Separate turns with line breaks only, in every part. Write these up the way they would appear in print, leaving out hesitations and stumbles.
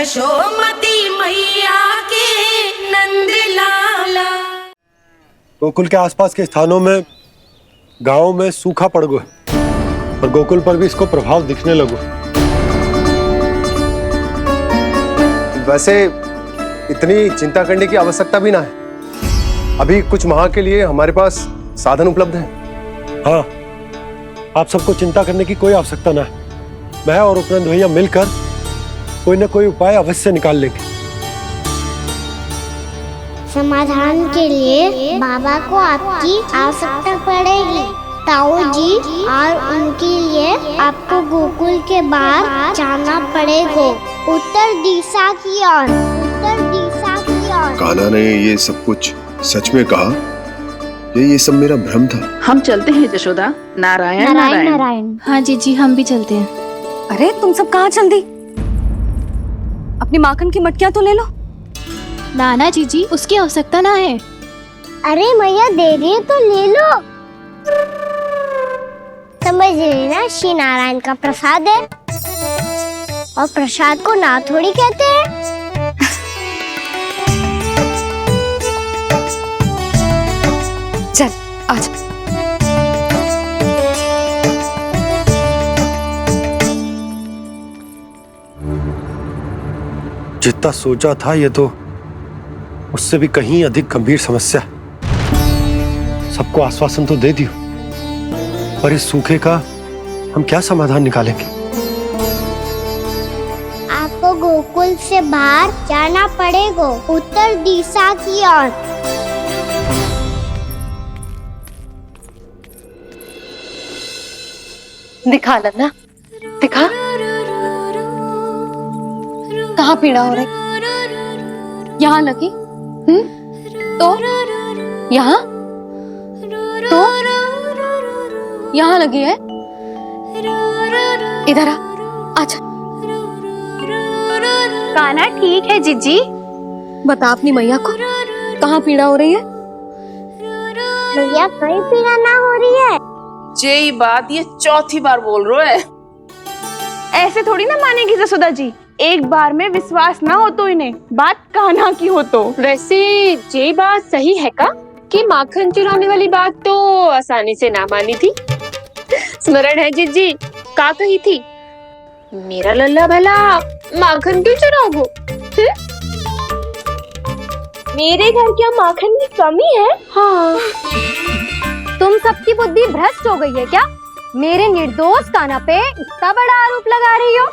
यशोमती मैया के नंद लाला।
गोकुल के आसपास के स्थानों में, गांवों में सूखा पड़ गया और गोकुल पर भी इसको प्रभाव दिखने लगो।
वैसे इतनी चिंता करने की आवश्यकता भी ना है। अभी कुछ माह के लिए हमारे पास साधन उपलब्ध है।
हाँ, आप सबको चिंता करने की कोई आवश्यकता ना है। मैं और उपनंद भैया मिलकर कोई ना कोई उपाय अवश्य निकाल लेंगे।
समाधान के लिए बाबा को आपकी आवश्यकता पड़ेगी। ताऊ जी और उनके लिए आपको गोकुल के बाहर जाना पड़ेगा, उत्तर दिशा की ओर, उत्तर दिशा की ओर।
कान्हा ने ये सब कुछ सच में कहा? ये सब मेरा भ्रम था।
हम चलते हैं जशोदा। नारायण नारायण नारायण।
हाँ जी हम भी चलते हैं।
अरे तुम सब कहाँ चल दी? अपनी माखन की मटकियाँ तो ले लो।
नाना जी उसकी आवश्यकता ना है।
अरे मैया दे रही है तो ले लो। समझ रही ना, श्री नारायण का प्रसाद है और प्रसाद को ना थोड़ी कहते हैं।
चल आज।
जितना सोचा था ये तो उससे भी कहीं अधिक गंभीर समस्या। सबको आश्वासन तो दे दियो, पर इस सूखे का हम क्या समाधान निकालेंगे?
आपको गोकुल से बाहर जाना पड़ेगा, उत्तर दिशा की ओर।
दिखा लन्ना, दिखा। कहाँ पीड़ा हो रही? यहाँ लगी? तो यहाँ तो यहाँ लगी है। इधर आ, आजा।
कान्हा ठीक है जीजी।
बता अपनी मैया को कहाँ पीड़ा हो रही है?
भैया कहीं पीड़ा ना हो रही है।
यही बात ये चौथी बार बोल रहे है।
ऐसे थोड़ी ना मानेगी जसोदा जी। एक बार में विश्वास ना हो तो इन्हें, बात कान्हा की हो तो।
वैसे ये बात सही है का कि माखन चुराने वाली बात तो आसानी से ना मानी थी। स्मरण है जीजी का कही थी, मेरा लल्ला भला माखन क्यों चुराओगो? मेरे घर क्या माखन की कमी है?
हाँ। तुम सबकी बुद्धि भ्रष्ट हो गई है क्या? मेरे निर्दोष कान्हा पे इतना बड़ा आरोप लगा रही हो?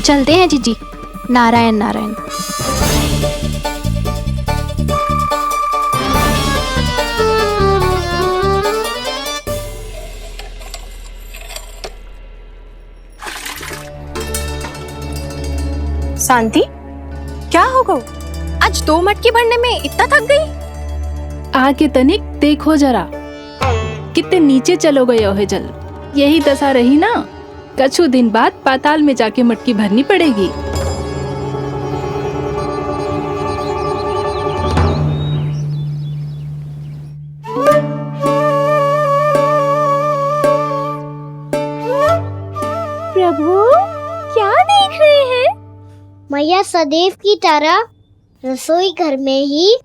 चलते हैं जीजी। नारायण नारायण।
शांति, क्या हो गो? आज 2 मटकी भरने में इतना थक गई?
आके तनिक देखो जरा, कितने नीचे चलो गए हो जल। यही दशा रही ना, कछु दिन बाद पाताल में जाके मटकी भरनी पड़ेगी।
प्रभु क्या देख रहे हैं? मैया सदैव की तरह रसोई घर में ही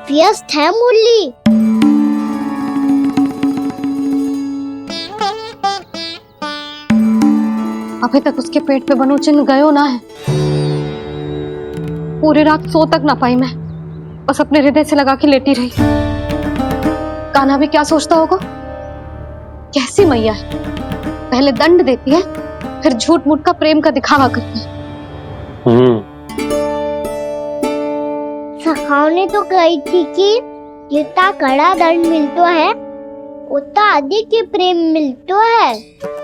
व्यस्त है मुरली।
अभी तक उसके पेट पे बनो चिन्ह गयो ना है। पूरी रात सो तक ना पाई मैं, बस अपने हृदय से लगा के लेटी रही। कान्हा भी क्या सोचता होगा? कैसी मैया है, पहले दंड देती है फिर झूठ मूठ का प्रेम का दिखावा करती है।
सखाओ ने तो कही थी कि जितना कड़ा दंड मिलता है उतना अधिक ही प्रेम मिलता है।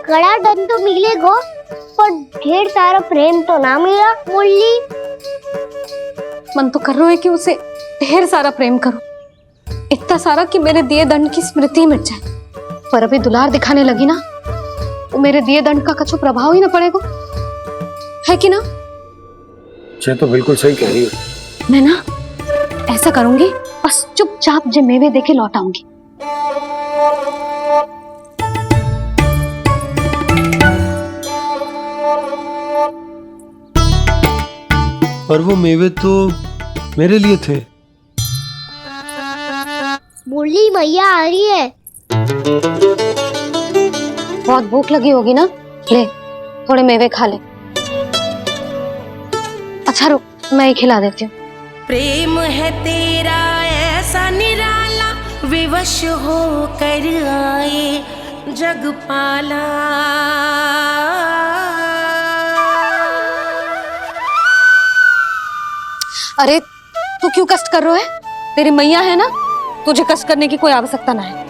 कड़ा दंड तो मिलेगा पर ढेर सारा प्रेम तो ना मिला मुरली।
मन तो कर रहा है कि उसे ढेर सारा प्रेम करो, इतना सारा कि मेरे दिए दंड की स्मृति मिट जाए। पर अभी दुलार दिखाने लगी ना, वो मेरे दिए दंड का कछु प्रभाव ही ना पड़ेगा, है कि ना?
ये तो बिल्कुल सही कह रही हो।
मैं ना ऐसा करूंगी, बस चुपचाप जे मेवे देके लौट आऊंगी।
पर वो मेवे तो मेरे लिए थे।
बोली मैया आ रही है।
बहुत भूख लगी होगी ना, ले थोड़े मेवे खा ले। अच्छा रुक, मैं ही खिला देती हूँ।
प्रेम है तेरा ऐसा निराला, विवश हो कर आए जगपाला।
अरे तू क्यों कष्ट कर रहा है? तेरी मैया है ना, तुझे कष्ट करने की कोई आवश्यकता ना है।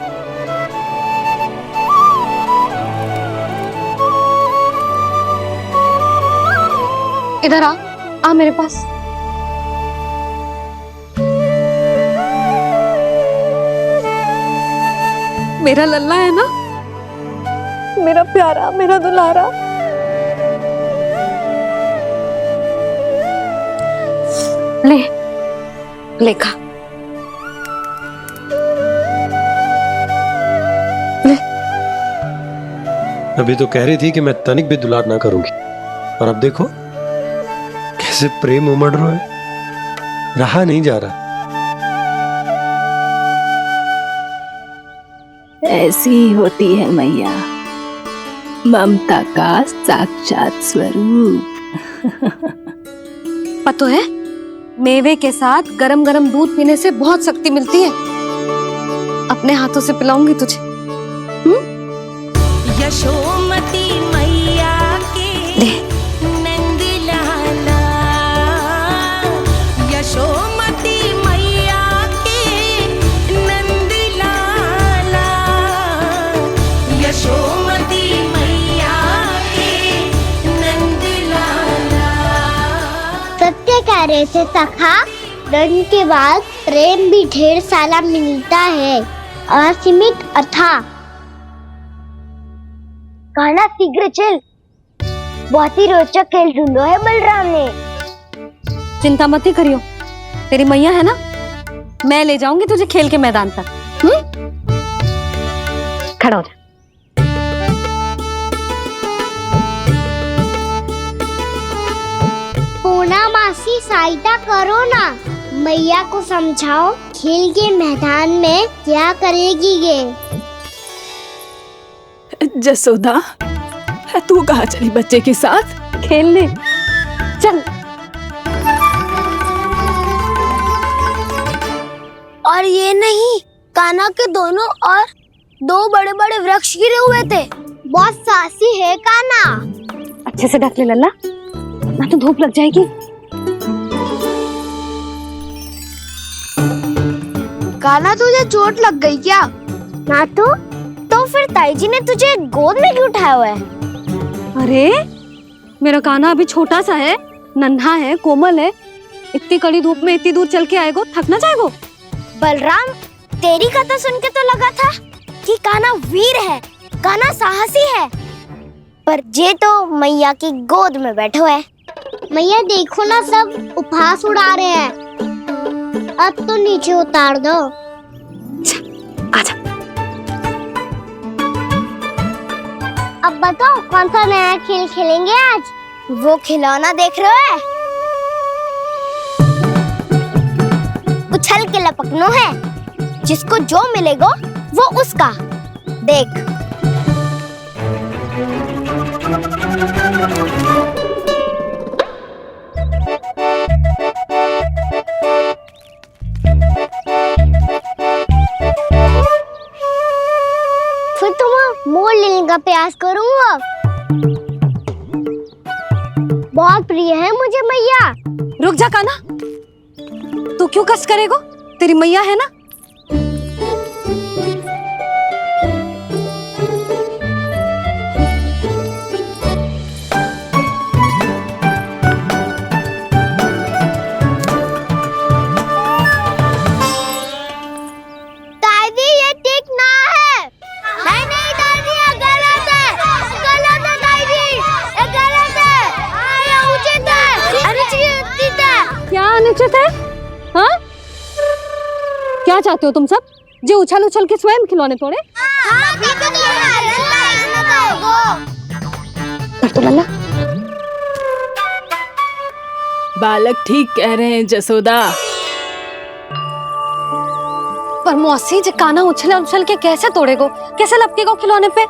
इधर आ मेरे पास। मेरा लल्ला है ना, मेरा प्यारा, मेरा दुलारा। ले खा।
अभी तो कह रही थी कि मैं तनिक भी दुलार ना करूंगी, और अब देखो कैसे प्रेम उमड़ रहा है, रहा नहीं जा रहा।
ऐसी ही होती है मैया, ममता का साक्षात स्वरूप।
पता है, मेवे के साथ गरम गरम दूध पीने से बहुत शक्ति मिलती है। अपने हाथों से पिलाऊंगी तुझे।
यशोमती मैया के नंद लाला, यशोमती मैया के नंद लाला, यशोमती मैया के नंद लाला।
सत्य कह रहे थे सखा, दंड के बाद प्रेम भी ढेर सारा मिलता है, असीमित अथाह। गाना शीघ्र चल, बहुत ही रोचक खेल ढूंढो है बलराम ने।
चिंता मत ही करियो, तेरी मैया है ना, मैं ले जाऊंगी तुझे खेल के मैदान तक। खड़ा हो जा।
पूना मासी सहायता करो ना, मैया को समझाओ खेल के मैदान में क्या करेगी ये।
जसोदा, तू कहाँ चली बच्चे के साथ?
खेलने चल।
और ये नहीं, कान्हा के दोनों और दो बड़े बड़े वृक्ष गिरे हुए थे। बहुत साहसी है कान्हा।
अच्छे से ढक ले लल्ला, ना तो धूप लग जाएगी।
कान्हा तुझे चोट लग गई क्या? ना तो फिर ताई जी ने तुझे गोद में क्यों उठाया हुआ है?
अरे मेरा कान्हा अभी छोटा सा है, नन्हा है, कोमल है। इतनी कड़ी धूप में इतनी दूर चल के आएगो, थक ना जाएगो।
बलराम, तेरी कथा सुन के तो लगा था कि कान्हा वीर है, कान्हा साहसी है, पर जे तो मैया की गोद में बैठो है। मैया देखो ना, सब उपहास उड़ा रहे हैं। अब तो नीचे उतार दो।
आजा।
अब बताओ कौन सा नया खेल खेलेंगे आज? वो खिलौना देख रहे हो? उछल के लपकनो है, जिसको जो मिलेगा वो उसका। देख। फिर तुम मोड़ लेने का प्रयास करूंगा। बहुत प्रिय है मुझे मैया।
रुक जा कान्हा, तू क्यों कष्ट करेगो? तेरी मैया है ना।
दादी ये ठीक ना है। नहीं दादी, ये गलत है, गलत है दादी, ये गलत है, ये उचित है, अनुचित है।
क्या अनुचित है? हाँ, क्या चाहते हो तुम सब? जो उछल उछल के स्वयं खिलौने तोड़े? तो लल्ला
बालक ठीक कह रहे हैं जसोदा।
पर मौसी जी काना उछल उछल के कैसे तोड़ेगो, कैसे लपकेगो खिलौने पे?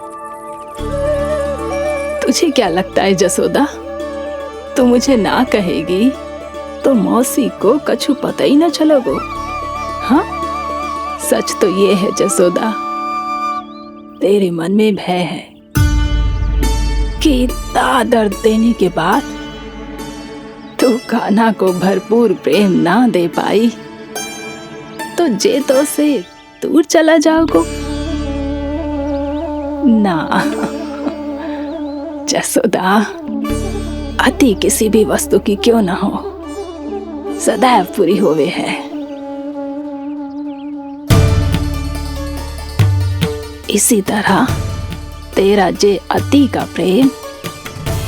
तुझे क्या लगता है जसोदा, तू मुझे ना कहेगी तो मौसी को कछु पता ही ना चलोगो? हाँ, सच तो ये है जसोदा, तेरे मन में भय है कि इतना दर्द देने के बाद तू कान्हा को भरपूर प्रेम ना दे पाई तो जेतो से दूर चला जाओगो ना। जसोदा, अति किसी भी वस्तु की क्यों ना हो, सदैव पूरी होवे है। इसी तरह तेरा जे अति का प्रेम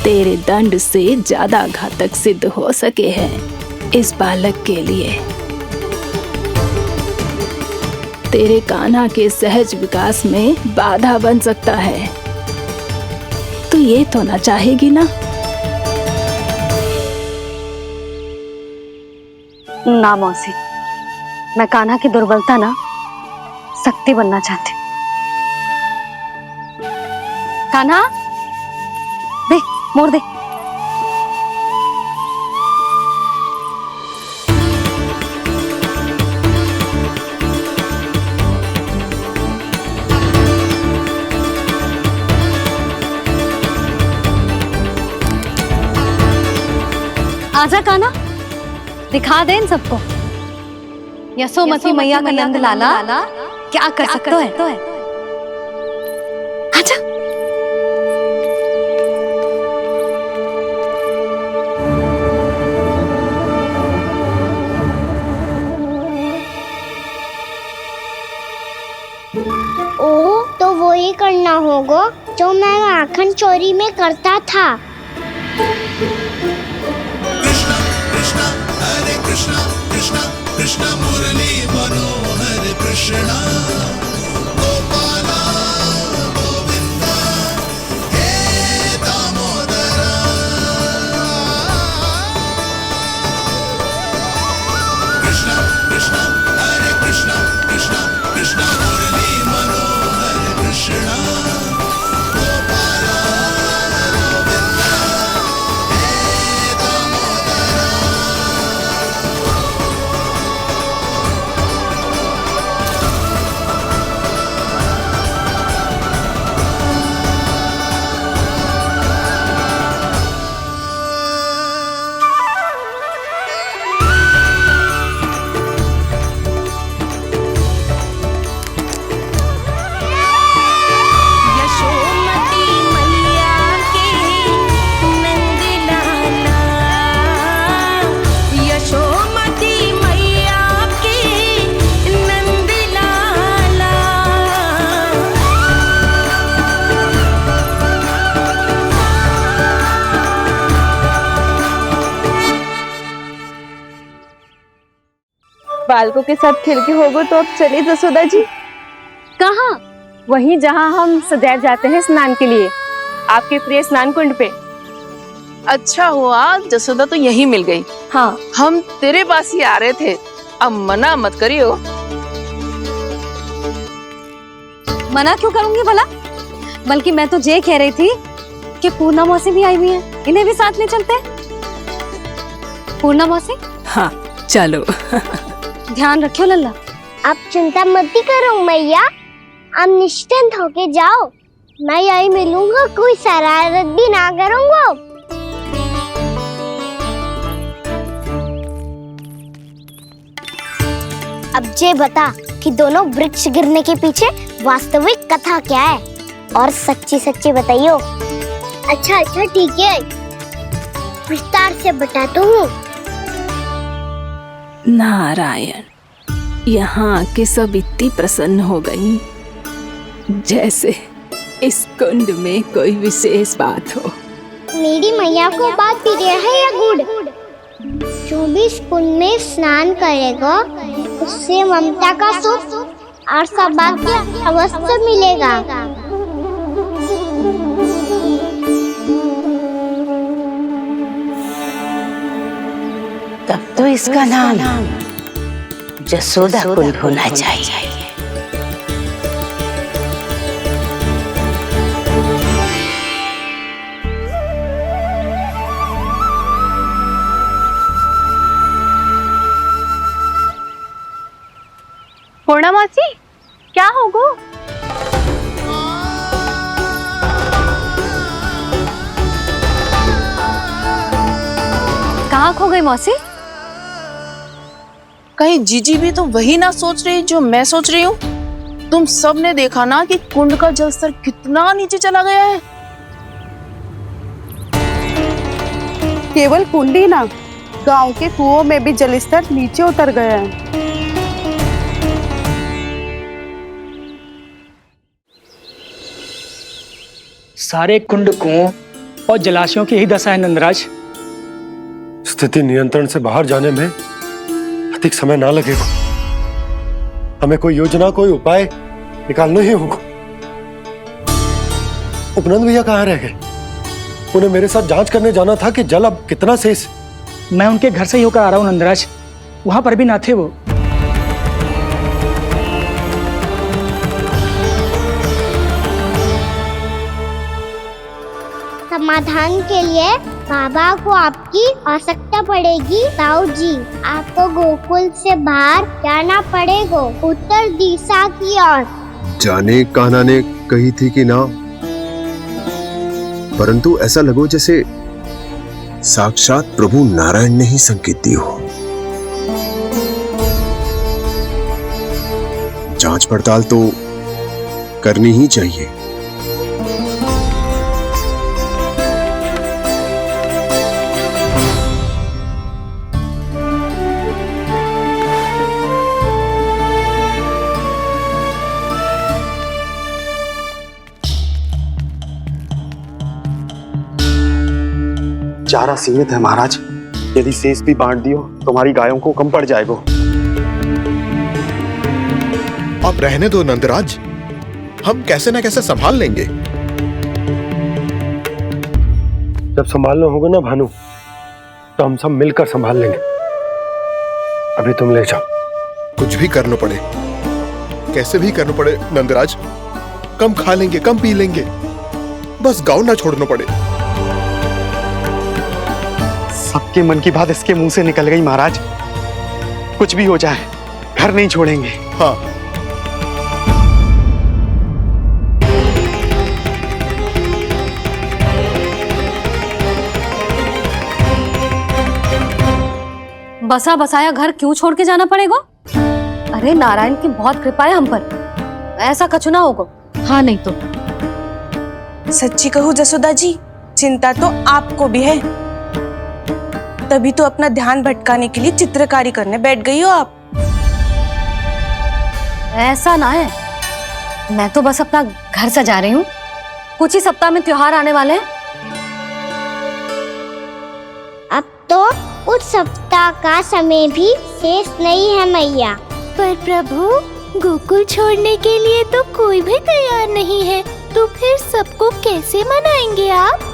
तेरे दंड से ज्यादा घातक सिद्ध हो सके है इस बालक के लिए। तेरे कान्हा के सहज विकास में बाधा बन सकता है। तू ये तो ना चाहेगी ना?
ना मौसी, मैं कान्हा की दुर्बलता ना शक्ति बनना चाहती। कान्हा, दे मोड़ दे। आजा कान्हा, दिखा दे इन सबको यशोमती मैया का नंद लाला क्या कर सकता है। आजा।
ओ, तो वो ही करना होगा जो मैं माखन चोरी में करता था।
कृष्ण मुरली मनोहर कृष्ण गोपाला गोविंदा हे दामोदरा। कृष्ण कृष्ण हरे कृष्ण कृष्ण कृष्ण मुरली मनोहर कृष्ण गोपाला गोविंदा हे दामोदरा।
यशोमती मैया के नंद लाला, यशोमती मैया के नंद लाला।
बालकों के साथ खेल के होगो तो अब चले जसोदा जी।
कहाँ? वहीं जहाँ हम सदैव जाते हैं स्नान के लिए, आपके प्रिय स्नान कुंड पे।
अच्छा हुआ जसोदा तो यहीं मिल गई।
हाँ,
हम तेरे पास ही आ रहे थे, अब मना मत करियो।
मना क्यों करूंगी भला? बल्कि मैं तो ये कह रही थी कि पूर्णा मौसी भी आई हुई है, इन्हें भी साथ ले चलते हैं। पूर्णा मौसी,
हाँ चलो।
ध्यान रखियो लल्ला।
आप चिंता मत करो मैया, आप निश्चिंत होके जाओ, मैं यही मिलूंगा, कोई शरारत भी ना करूंगा। अब ये बता कि दोनों वृक्ष गिरने के पीछे वास्तविक कथा क्या है, और सच्ची सच्ची बताइयो। अच्छा अच्छा ठीक है, विस्तार से बताता हूँ।
नारायण, यहाँ के सब इतनी प्रसन्न हो गई जैसे इस कुंड में कोई विशेष बात हो।
मेरी मैया को बात प्रिय है या गुड़? जो भी इस कुंड में स्नान करेगा उससे ममता का सुख और सौभाग्य अवश्य मिलेगा।
तब तो इसका नाम जसोदा कुंड होना चाहिए।
पूर्णा मासी, क्या होगो?
कहाँ खो गई मौसी?
कहीं जीजी भी तो वही ना सोच रही जो मैं सोच रही हूँ? तुम सब ने देखा ना कि कुंड का जलस्तर कितना नीचे चला गया है।
केवल कुंड ही ना, गांव के कुओं में भी जलस्तर नीचे उतर गया है।
सारे कुंड, कुओं और जलाशयों की यही दशा है नंदराज।
स्थिति नियंत्रण से बाहर जाने में अधिक समय ना लगेगा। हमें कोई योजना, कोई उपाय निकालना ही होगा। उपनंद भैया कहाँ रह गए? उन्हें मेरे साथ जांच करने जाना था कि जल अब कितना शेष।
मैं उनके घर से ही होकर आ रहा हूँ नंदराज, वहां पर भी ना थे वो।
समाधान के लिए बाबा को आपकी आवश्यकता पड़ेगी। ताऊ जी, आपको गोकुल से बाहर जाना पड़ेगा, उत्तर दिशा की ओर।
जाने कान्हा ने कही थी कि ना, परंतु ऐसा लगो जैसे साक्षात प्रभु नारायण ने ही संकेत दी हो। जांच पड़ताल तो करनी ही चाहिए।
चारा सीमित है महाराज, यदि शेष भी बांट दियो तो हमारी गायों को कम पड़ जाएगा।
आप रहने दो नंदराज, हम कैसे न कैसे संभाल लेंगे।
जब संभालना होगा ना भानु, तो हम सब मिलकर संभाल लेंगे। अभी तुम ले जाओ।
कुछ भी करना पड़े, कैसे भी करना पड़े नंदराज, कम खा लेंगे, कम पी लेंगे, बस गांव ना छोड़ना पड़े।
सबके मन की बात इसके मुंह से निकल गई महाराज। कुछ भी हो जाए, घर नहीं छोड़ेंगे।
हाँ,
बसा बसाया घर क्यों छोड़ के जाना पड़ेगा? अरे नारायण की बहुत कृपा है हम पर, ऐसा कछु ना होगा। हाँ नहीं तो
सच्ची कहूँ जसोदा जी, चिंता तो आपको भी है, तभी तो अपना ध्यान भटकाने के लिए चित्रकारी करने बैठ गई हो आप।
ऐसा ना है, मैं तो बस अपना घर सजा रही हूँ। कुछ ही सप्ताह में त्योहार आने वाले हैं।
अब तो कुछ सप्ताह का समय भी शेष नहीं है मैया।
पर प्रभु, गोकुल छोड़ने के लिए तो कोई भी तैयार नहीं है, तो फिर सबको कैसे मनाएंगे आप?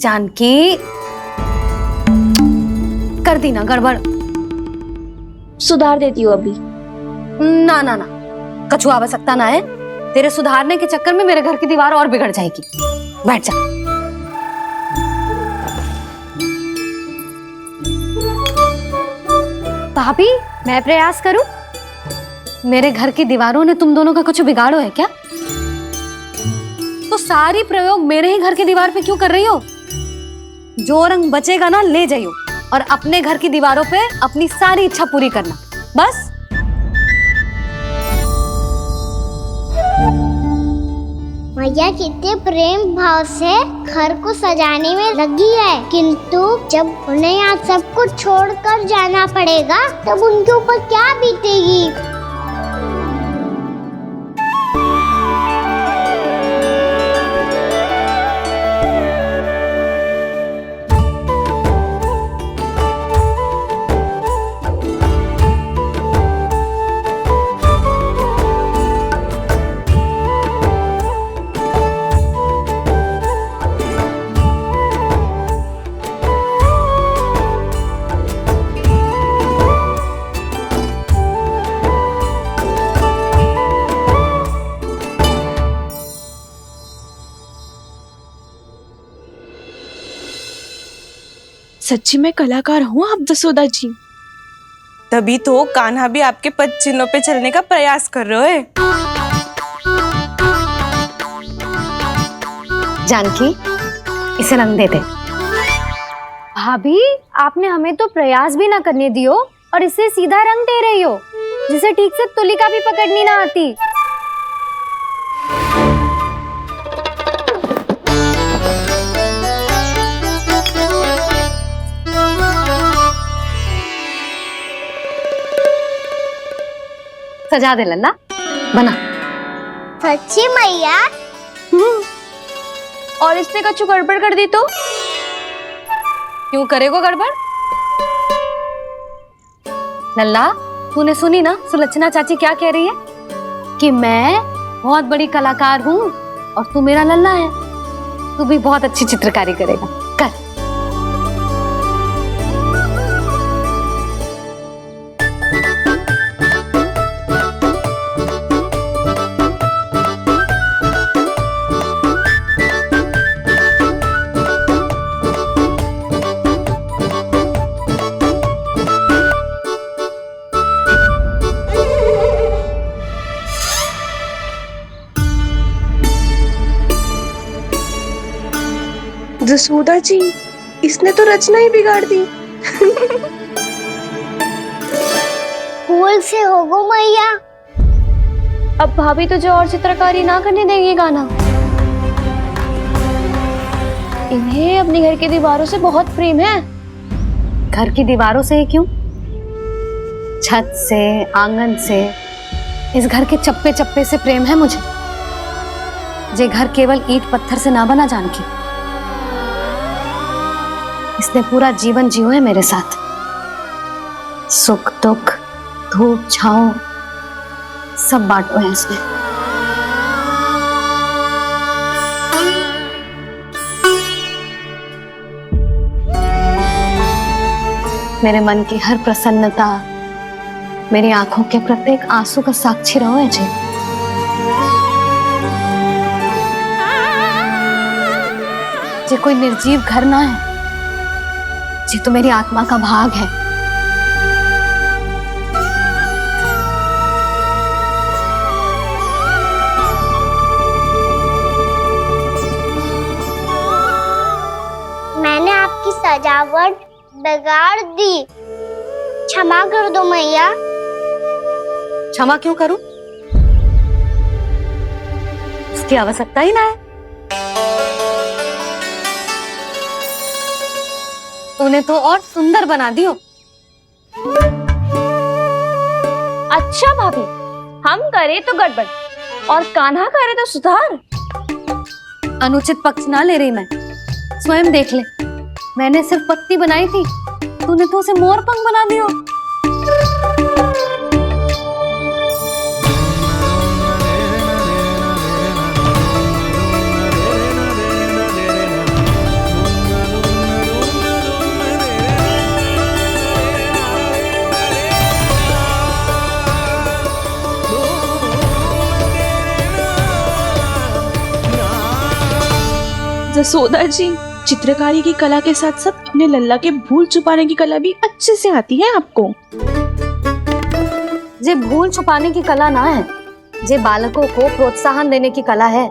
जानकी, कर दी ना गड़बड़।
सुधार देती हूँ अभी।
ना ना ना, कछु आवश्यकता ना है। तेरे सुधारने के चक्कर में मेरे घर की दीवार और बिगड़ जाएगी। बैठ जा। भाभी, मैं प्रयास करूं? मेरे घर की दीवारों ने तुम दोनों का कुछ बिगाड़ो है क्या? तो सारी प्रयोग मेरे ही घर की दीवार पे क्यों कर रही हो? जो रंग बचेगा ना ले जाइयो, और अपने घर की दीवारों पे अपनी सारी इच्छा पूरी करना, बस।
मैया कितने प्रेम भाव से घर को सजाने में लगी है, किंतु जब उन्हें यहाँ सब कुछ छोड़कर जाना पड़ेगा तब उनके ऊपर क्या बीतेगी।
सच्ची में कलाकार हूँ आप जसोदा जी।
तभी तो कान्हा भी आपके पद चिन्हों पे चलने का प्रयास कर रहे है।
जानकी, इसे रंग दे दे।
भाभी, आपने हमें तो प्रयास भी ना करने दियो और इसे सीधा रंग दे रही हो, जिसे ठीक से तुलिका भी पकड़नी ना आती।
सजा दे लल्ला, बना।
सच्ची मैया?
और इसने कछु गड़बड़ कर दी तो?
क्यों करेगो गड़बड़? लल्ला, तूने सुनी ना सुलक्षणा चाची क्या कह रही है? कि मैं बहुत बड़ी कलाकार हूँ और तू मेरा लल्ला है। तू भी बहुत अच्छी चित्रकारी करेगा, कर।
जसोदा जी, इसने तो रचना ही बिगाड़ दी।
फूल से होगो मैया।
अब भाभी तुझे और चित्रकारी ना करने देंगी गाना। इन्हें अपने घर की दीवारों से बहुत प्रेम है।
घर की दीवारों से ही क्यों? छत से, आंगन से, इस घर के चप्पे चप्पे से प्रेम है मुझे। ये घर केवल ईंट पत्थर से ना बना जानकी। इसने पूरा जीवन जियो है मेरे साथ। सुख दुख, धूप छांव सब बांटो है इसने। मेरे मन की हर प्रसन्नता, मेरी आंखों के प्रत्येक आंसू का साक्षी रहो है जी। ये कोई निर्जीव घर ना है, ये तो मेरी आत्मा का भाग है।
मैंने आपकी सजावट बिगाड़ दी, क्षमा कर दो मैया।
क्षमा क्यों करूं? उसकी आवश्यकता ही ना है। तूने तो और सुंदर बना दियो।
अच्छा भाभी, हम करे तो गड़बड़ और कान्हा करे तो सुधार।
अनुचित पक्ष ना ले रही मैं, स्वयं देख ले। मैंने सिर्फ पत्ती बनाई थी, तूने तो उसे मोर पंख बना दियो।
जसोदा जी, चित्रकारी की कला के साथ साथ अपने लल्ला के भूल छुपाने की कला भी अच्छे से आती है आपको।
ये भूल छुपाने की कला ना है, ये बालकों को प्रोत्साहन देने की कला है।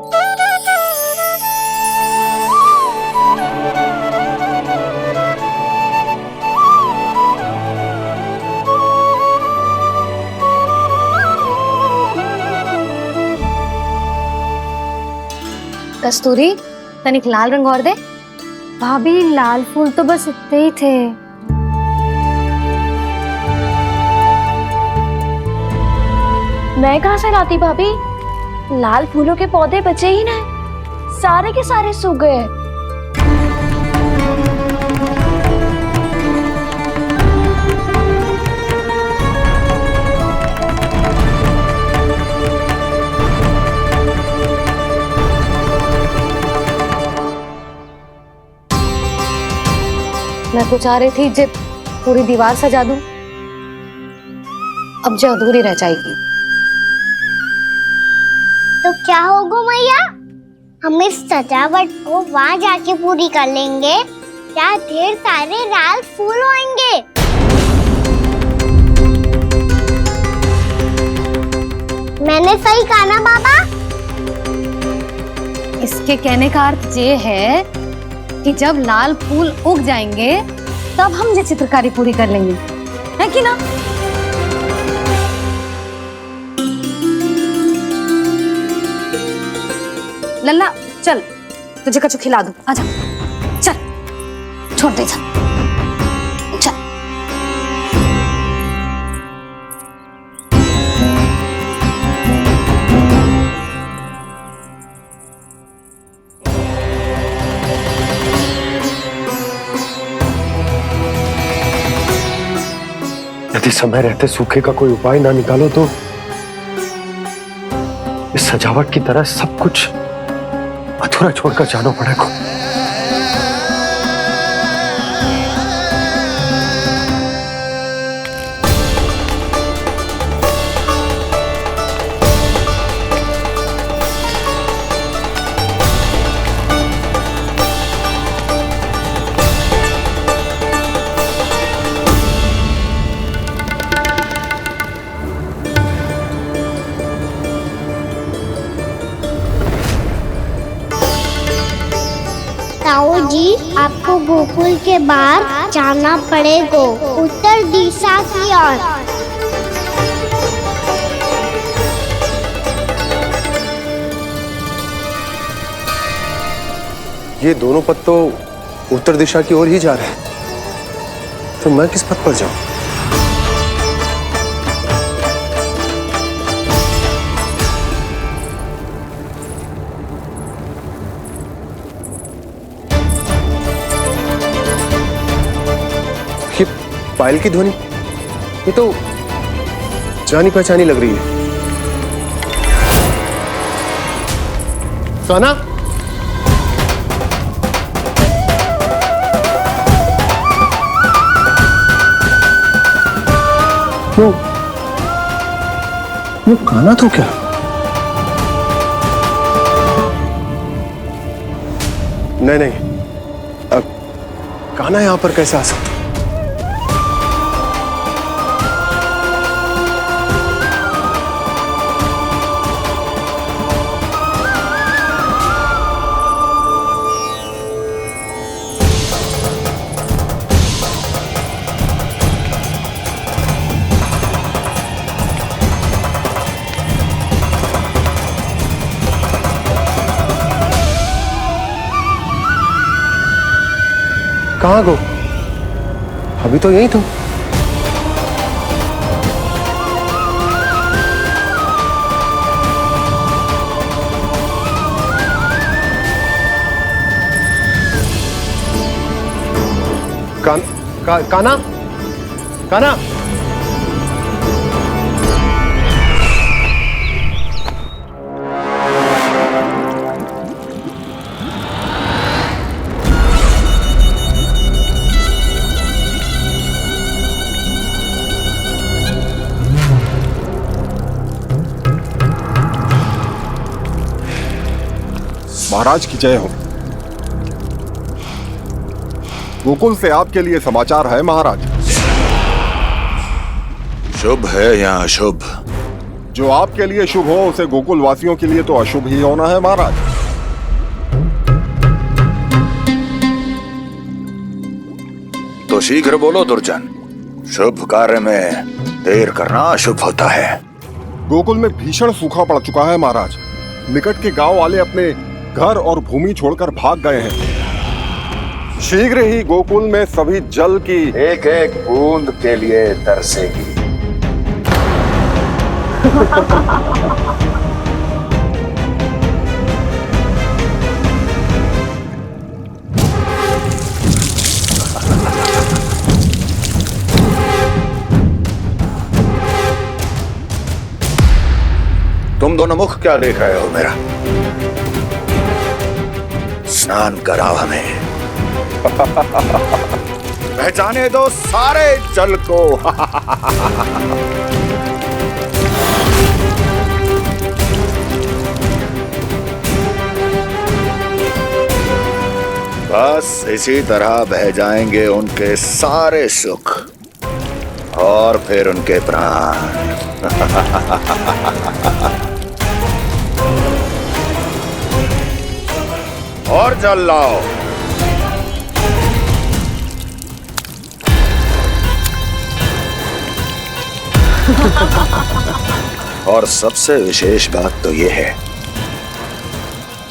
कस्तूरी, तनिक लाल रंग और दे।
भाभी, लाल फूल तो बस इतने ही थे। मैं कहाँ से लाती भाभी? लाल फूलों के पौधे बचे ही ना, सारे के सारे सूख गए।
मैं तो चाह रही थी जब पूरी दीवार सजा दूं, अब जो अधूरी रह जाएगी।
तो क्या होगा मैया? हम इस सजावट को वहां जाके पूरी कर लेंगे क्या ढेर सारे लाल फूल होंगे। मैंने सही कहा ना बाबा?
इसके कहने का अर्थ ये है कि जब लाल फूल उग जाएंगे तब हम ये चित्रकारी पूरी कर लेंगे, है कि ना? लल्ला चल, तुझे कछु खिला दूं, आजा चल, छोड़ दे चल।
यदि समय रहते सूखे का कोई उपाय ना निकालो तो इस सजावट की तरह सब कुछ अधूरा छोड़कर जाना पड़ेगा।
ताऊ जी, आपको गोकुल के बाहर जाना पड़ेगा, उत्तर दिशा की ओर।
ये दोनों पथ तो उत्तर दिशा की ओर ही जा रहे हैं, तो मैं किस पथ पर जाऊं? ये पायल की ध्वनि, ये तो जानी पहचानी लग रही है। कान्हा, वो कान्हा तो क्या? नहीं, कान्हा यहां पर कैसे आ सकता? कहाँ गो? अभी तो यही तुम। कान्हा, कान्हा,
महाराज की जय हो। गोकुल से आपके लिए समाचार है महाराज।
शुभ है या अशुभ?
जो आपके लिए शुभ हो उसे गोकुल वासियों के लिए तो अशुभ ही होना है महाराज।
तो शीघ्र बोलो दुर्जन, शुभ कार्य में देर करना अशुभ होता है।
गोकुल में भीषण सूखा पड़ चुका है महाराज। निकट के गांव वाले अपने घर और भूमि छोड़कर भाग गए हैं। शीघ्र ही गोकुल में सभी जल की
एक एक बूंद के लिए तरसेगी। तुम दोनों मुख क्या देख रहे हो मेरा? स्नान कराओ हमें। पहचाने दो सारे जल को। बस इसी तरह बह जाएंगे उनके सारे सुख और फिर उनके प्राण। और जल लाओ। और सबसे विशेष बात तो यह है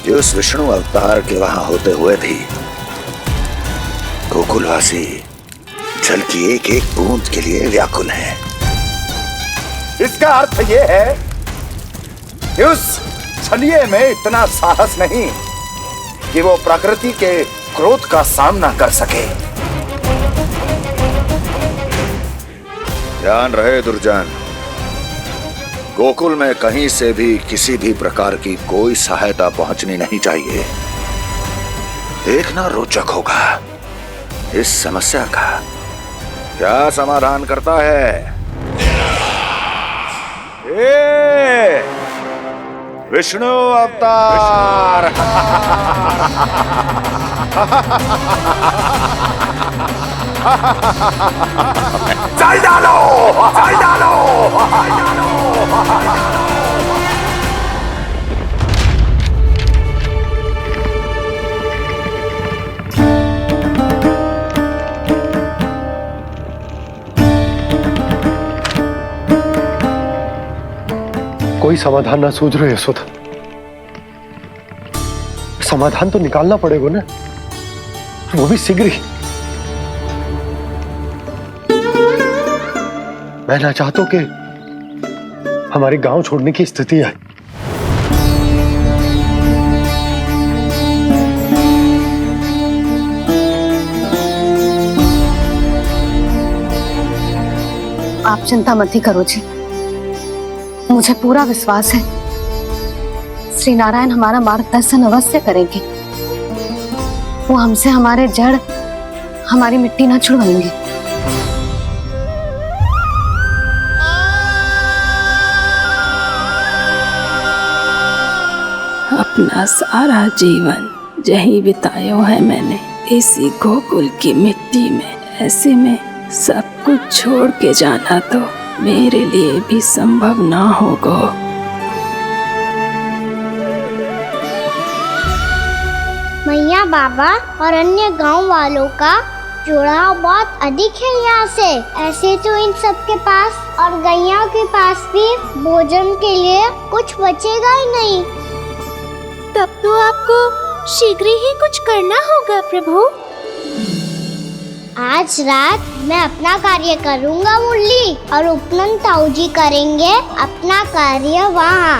कि उस विष्णु अवतार के वहां होते हुए भी गोकुलवासी जल की एक एक बूंद के लिए व्याकुल हैं। इसका अर्थ यह है कि उस छलिए में इतना साहस नहीं कि वो प्रकृति के क्रोध का सामना कर सके। ध्यान रहे दुर्जन, गोकुल में कहीं से भी किसी भी प्रकार की कोई सहायता पहुंचनी नहीं चाहिए। देखना रोचक होगा इस समस्या का क्या समाधान करता है। ए, विष्णु अवतार। चल डालो, चल डालो, चल डालो।
कोई समाधान ना सूझ रहे यशोदा। समाधान तो निकालना पड़ेगा ना, वो भी शीघ्र ही। मैं ना चाहता कि हमारे गांव छोड़ने की स्थिति आए।
आप चिंता मत ही करो जी, मुझे पूरा विश्वास है श्री नारायण हमारा मार्गदर्शन अवश्य करेंगे। वो हमसे हमारे जड़, हमारी मिट्टी ना छुड़वाएंगे।
अपना सारा जीवन यही बिताया है मैंने, इसी गोकुल की मिट्टी में। ऐसे में सब कुछ छोड़ के जाना तो मेरे लिए भी संभव ना होगा।
मैया बाबा और अन्य गांव वालों का जुड़ाव बहुत अधिक है यहाँ से। ऐसे तो इन सब के पास और गैया के पास भी भोजन के लिए कुछ बचेगा ही नहीं।
तब तो आपको शीघ्र ही कुछ करना होगा प्रभु।
आज रात मैं अपना कार्य करूँगा मुरली, और उपनंद ताऊ जी करेंगे अपना कार्य वहाँ।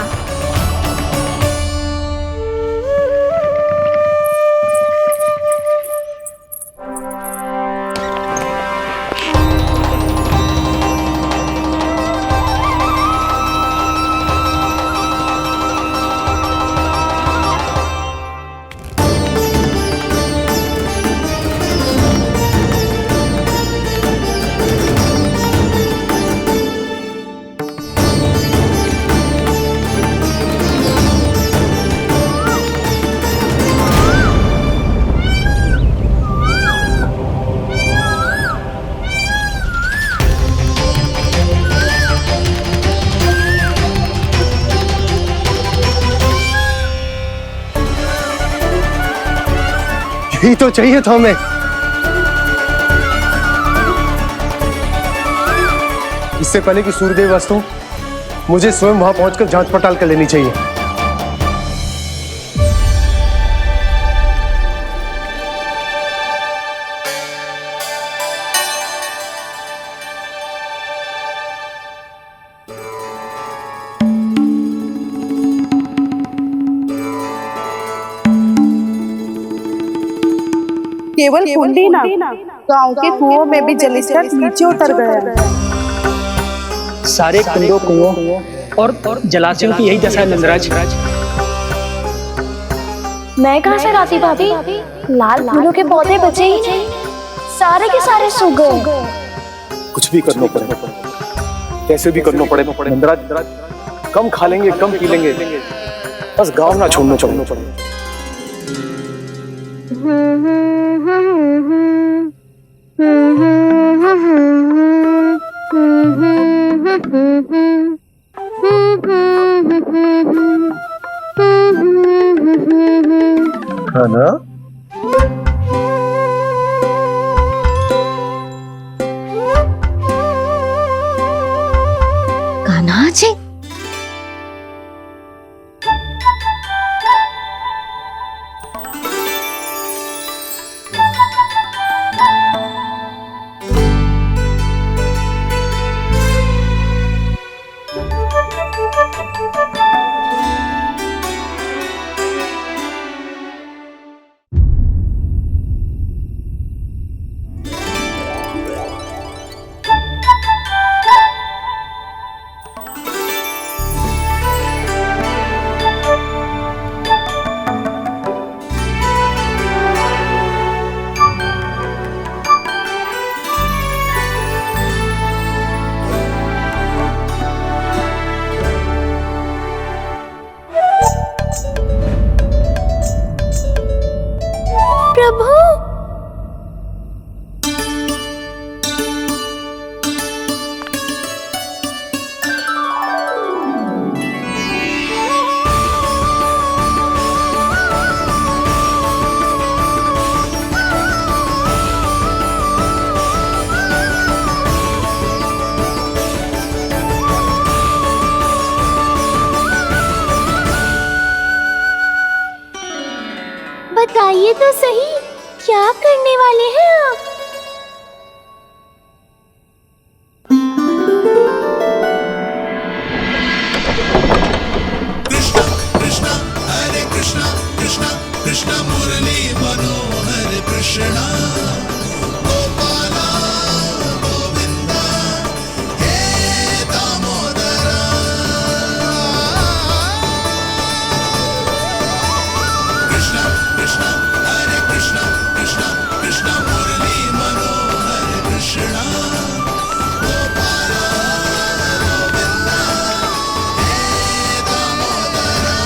यही तो चाहिए था हमें। इससे पहले कि सूर्यदेव अस्त हो, मुझे स्वयं वहां पहुंचकर जांच पड़ताल कर लेनी चाहिए।
केवल कुंडी ना, गांव के कुओं में भी जलस्तर नीचे उतर गया।
सारे कुंडों, कुओं और जलाशयों की यही दशा है नंदराज।
मैं कहाँ से लाती भाभी? लाल फूलों के पौधे बचे ही नहीं, सारे के सारे सूख गए।
कुछ भी करना पड़ेगा, कैसे भी करना पड़ेगा नंदराज। कम खा लेंगे, कम पी लेंगे, बस गांव ना छोड़ना चाहिए।
खाना
कान्हा जी,
प्रभु। बताइए तो सही, क्या करने वाले हैं आप?
कृष्णा कृष्णा हरे कृष्णा कृष्णा कृष्णा मुरली मनोहर कृष्णा गोपाला गोविंदा हे दामोदरा कृष्णा कृष्णा हरे कृष्णा कृष्णा कृष्णा मुरली मनोहर कृष्णा गोपाला गोविंदा हे दामोदरा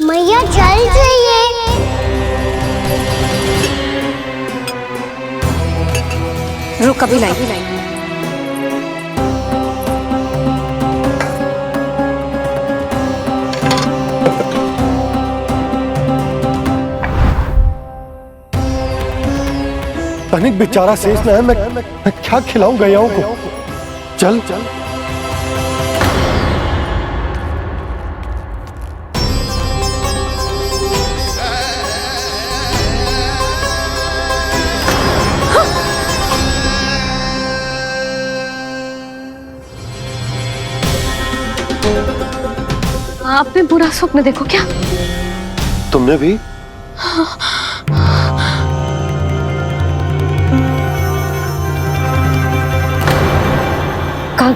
मैया जल चाहिए।
रुक अभी लाई।
तनिक बेचारा शेष न है, मैं क्या खिलाऊं गैयाओं को? चल चल।
आपने बुरा स्वप्न देखो क्या?
तुमने भी?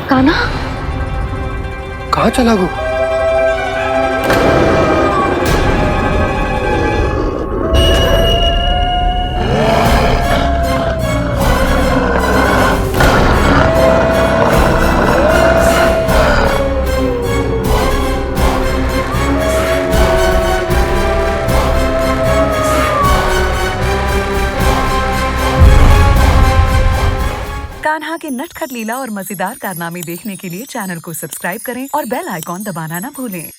काना
कहाँ चला गो?
कान्हा के नटखट लीला और मजेदार कारनामे देखने के लिए चैनल को सब्सक्राइब करें और बेल आइकॉन दबाना ना भूलें।